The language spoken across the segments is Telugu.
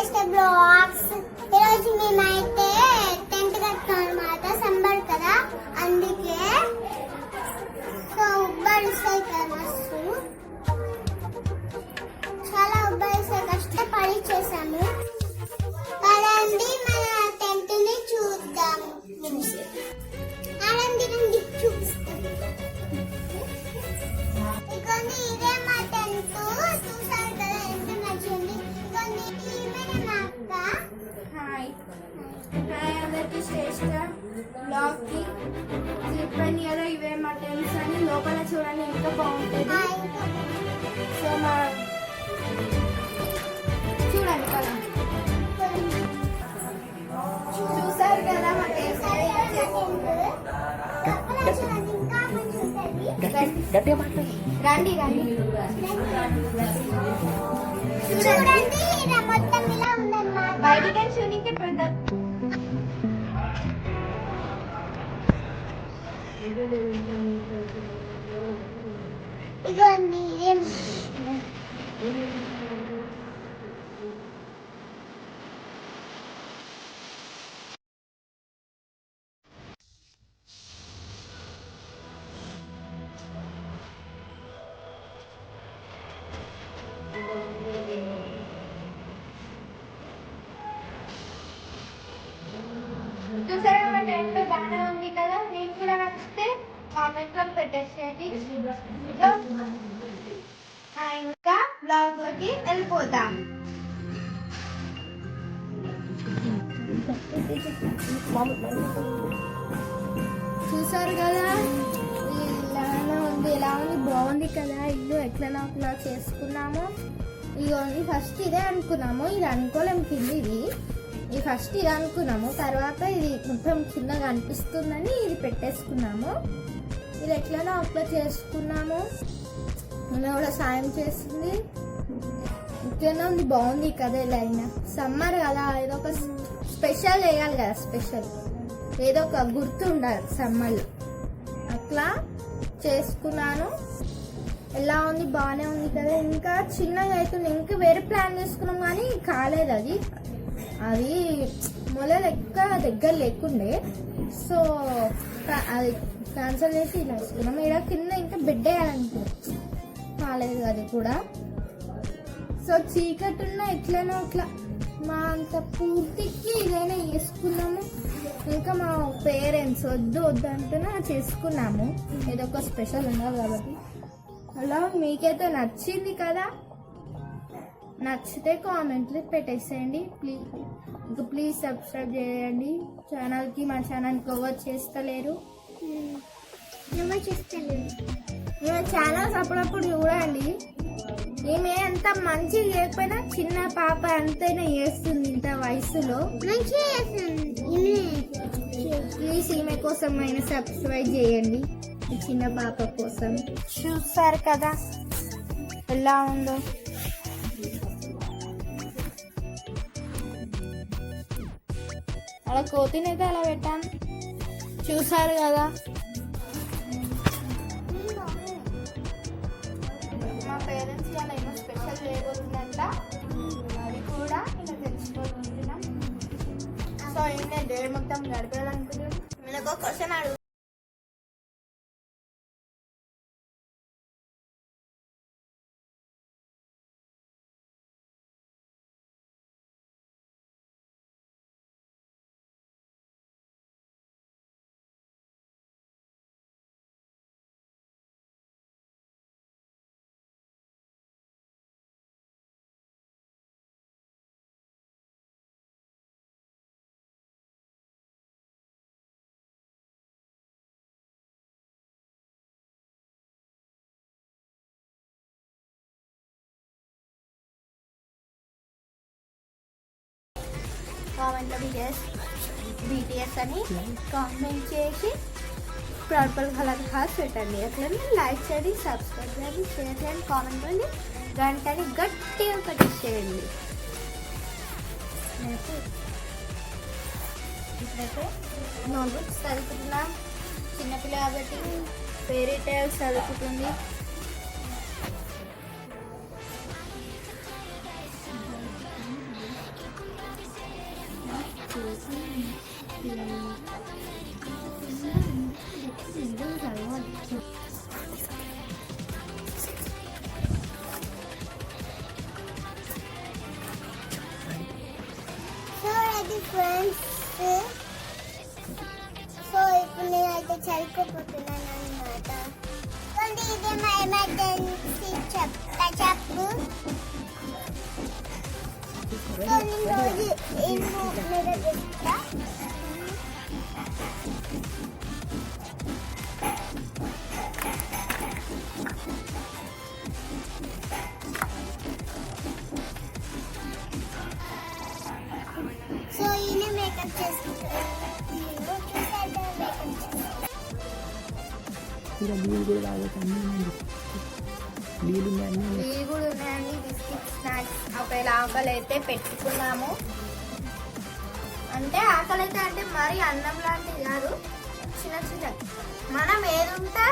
Latest blogs. ఈరోజు మేమైతే టెంట్ కట్టాం అనమాట, సమ్మర్ కదా అందుకే. సో ఉబ్బరిస్తాయి కదా మస్తు, చాలా ఉబ్బరిస్తాయి, కష్టపడి చేసాము. పదండి మన టెంట్ ని చూద్దాము. అనండి రండి చూపిస్తాము. ఇకొన్ని ఇదే మా టెంట్, చూసారు కదా ఎంత నచ్చింది. ఇకొన్ని ఈమె మా అక్క. హాయ్ హాయ్ అందరికి శ్రేష్ఠ బ్లాగ్ కి చెప్పండి కదా ఇవే మా టెంట్స్ అని. లోపల చూడండి ఎంత బాగుంటుంది. సో మా చూడండి కదా, చూసారు కదా మా టెంట్స్. రండి రండి చూడండి ఇలా మొత్తం ఇలా ఉందన్నమాట. బయటికి చూనికి పెద్ద ఇగోండి ఏం చూసారా మా టెంట్ బాగానే ఉంది కదా. మీకు కూడా నచ్చితే కామెంట్ లో పెట్టేసేయండి. ఇంకా బ్లాగ్ లోకి వెళ్ళిపోతాం. చూసారు కదా ఇలానే ఉంది, ఎలా ఉంది, బాగుంది కదా ఇల్లు. ఎట్లా చేసుకున్నాము. ఇదిగోండి ఫస్ట్ ఇదే అనుకున్నాము, ఇది అనుకోలేము కింద. ఇది ఫస్ట్ ఇది అనుకున్నాము, తర్వాత ఇది మొత్తం చిన్నగా అనిపిస్తుందని ఇది పెట్టేసుకున్నాము. ఇది ఎట్లనో అప్లై చేసుకున్నాము. నేను కూడా సాయం చేస్తుంది. ఇంకేనా ఉంది, బాగుంది కదా. ఇలా అయినా సమ్మర్ కదా, ఏదో ఒక స్పెషల్ వేయాలి కదా, స్పెషల్ ఏదో ఒక గుర్తు ఉండాలి సమ్మర్లో. అట్లా చేసుకున్నాను. ఎలా ఉంది, బాగానే ఉంది కదా. ఇంకా చిన్నగా అవుతుంది. ఇంకా వేరే ప్లాన్ చేసుకున్నాం కానీ కాలేదు. అది మొదలు దగ్గర లేకుండే, సో అది క్యాన్సల్ చేసి ఇలా వేసుకున్నాం. ఇక్కడ కింద ఇంకా బెడ్ వేయాలనుకున్నాం, కాలేదు అది కూడా. సో చీకటి ఉన్న ఎట్లనో అట్లా మా అంత పూర్తికి ఇదైనా వేసుకున్నాము. ఇంకా మా పేరెంట్స్ వద్దు అంటున్నా చేసుకున్నాము. ఏదో ఒక స్పెషల్ ఉండాలి కాబట్టి. అలా మీకైతే నచ్చింది కదా, నచ్చితే కామెంట్లు పెట్టేసేయండి ప్లీజ్ సబ్స్క్రైబ్ చేయండి ఛానల్కి. మా ఛానల్కి ఎవరు చేస్తలేరు, ఛానల్స్ అప్పుడప్పుడు చూడండి. ఈమె అంత మంచిగా చేయకపోయినా చిన్న పాప అంతైనా చేస్తుంది ఇంత వయసులో. ప్లీజ్ ఈమె కోసం అయినా సబ్స్క్రైబ్ చేయండి, ఈ చిన్న పాప కోసం. చూసారు కదా ఎలా ఉందో. అలా కోతినైతే అలా పెట్టాను, చూసారు కదా. మా పేరెంట్స్ ఇలా ఏమో స్పెషల్ చేయబోతుందంట, అది కూడా ఇలా తెలుసుకోవాలనుకుంటున్నాం. సో ఏంటంటే డే మొత్తం గడపాలనుకుంటున్నాం. నేను ఒక క్వశ్చన్ అడుగు. కామెంట్లో బీటీఎస్ అని కామెంట్ చేసి పర్పుల్ కలర్ హార్ట్ పెట్టండి. అట్లనే లైక్ చేయండి, సబ్స్క్రైబ్ చేయండి, షేర్ చేయండి, కామెంట్ చేయండి, గంటని గట్టిగా పెట్టేసేయండి. ఇప్పుడైతే నోట్బుక్స్ చదువుకుంటున్నాం. చిన్నపిల్ల కాబట్టి ఫెయిరీ టేల్స్ చదువుకుంటుంది. సో అది ఫ్రెండ్స్, సో ఇప్పుడు నేనైతే చదువుకోపోతున్నాను అన్నమాట. ఇదే మా ఎమర్జెన్సీ చెప్పు. సో నేను రోజు ఏం మీద చెప్తా. సో ఈయన మేకప్ చేసుకుంటాను. చూసారు మేకప్ చేసుకుంటాను. నీళ్ళు కూడా తాగుతాను. నీళ్ళు కూడా ఉన్నాయండి. బిస్కెట్ స్నాక్స్ ఒకవేళ ఆకలి అయితే పెట్టుకున్నాము. అంటే ఆకలి అయితే అంటే మరి అన్నం లాంటివి కాదు, చిన్న చిన్న మనం ఏదుంటే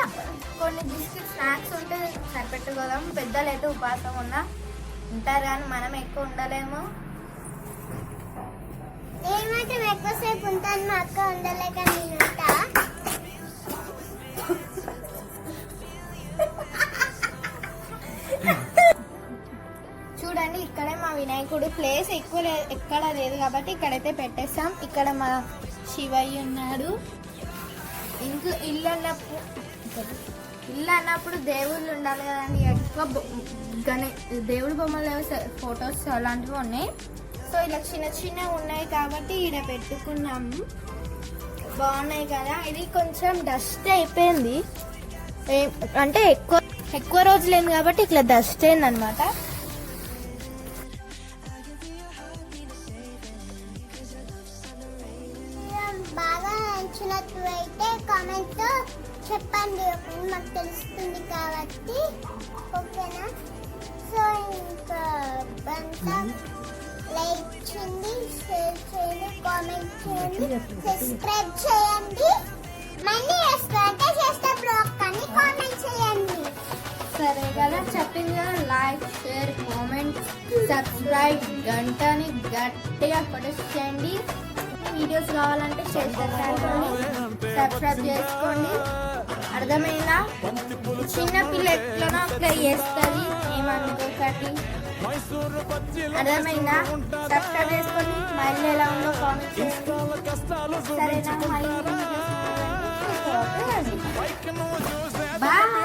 కొన్ని బిస్కెట్ స్నాక్స్ ఉంటే సరిపెట్టుకోదాం. పెద్దలు అయితే ఉపాసం ఉన్నా ఉంటారు కానీ మనం ఎక్కువ ఉండలేము. నేను మాత్రం ఎక్కువసేపు ఉంటాను, మా అక్క ఉండలేక నేను ఉంటా. చూడండి ఇక్కడే మా వినాయకుడు. ప్లేస్ ఎక్కువ ఎక్కడ లేదు కాబట్టి ఇక్కడైతే పెట్టేస్తాం. ఇక్కడ మా శివయ్య ఉన్నాడు. ఇల్లు అన్నప్పుడు దేవుళ్ళు ఉండాలి కదండి. ఎక్కువ దేవుడి బొమ్మలు ఫొటోస్ అలాంటివి ఉన్నాయి. సో ఇలా చిన్న చిన్నవి ఉన్నాయి కాబట్టి ఈడ పెట్టుకున్నాము. బాగున్నాయి కదా. ఇది కొంచెం డస్ట్ అయిపోయింది, అంటే ఎక్కువ రోజులేదు కాబట్టి ఇట్లా డస్ట్ అయింది అనమాట. బాగా నచ్చినట్టు అయితే కామెంట్ చెప్పండి, మాకు తెలుస్తుంది కాబట్టి. ఓకేనా? సో ఇంకా లైక్ చేయండి, షేర్ చేయండి, కామెంట్ చేయండి, సబ్స్క్రైబ్ చేయండి. మళ్ళీ చేసేటప్పుడు కానీ కామెంట్ చేయండి. సరే కదా, చెప్పింది కదా. లైక్, షేర్, కామెంట్, సబ్స్క్రైబ్, గంటని గట్టిగా కొట్టేసేయండి. వీడియోస్ కావాలంటే సబ్స్క్రైబ్ చేసుకోండి. అర్థమైందా? చిన్న పిల్ల ఎట్లనో అట్లా చేస్తుంది, ఏమనుకోకండి. అర్థమైందా? సబ్స్క్రైబ్ చేసుకోండి. మళ్ళీ ఎలా ఉందో కామెంట్ చేయండి. సరేనా? మళ్ళీ బాయ్.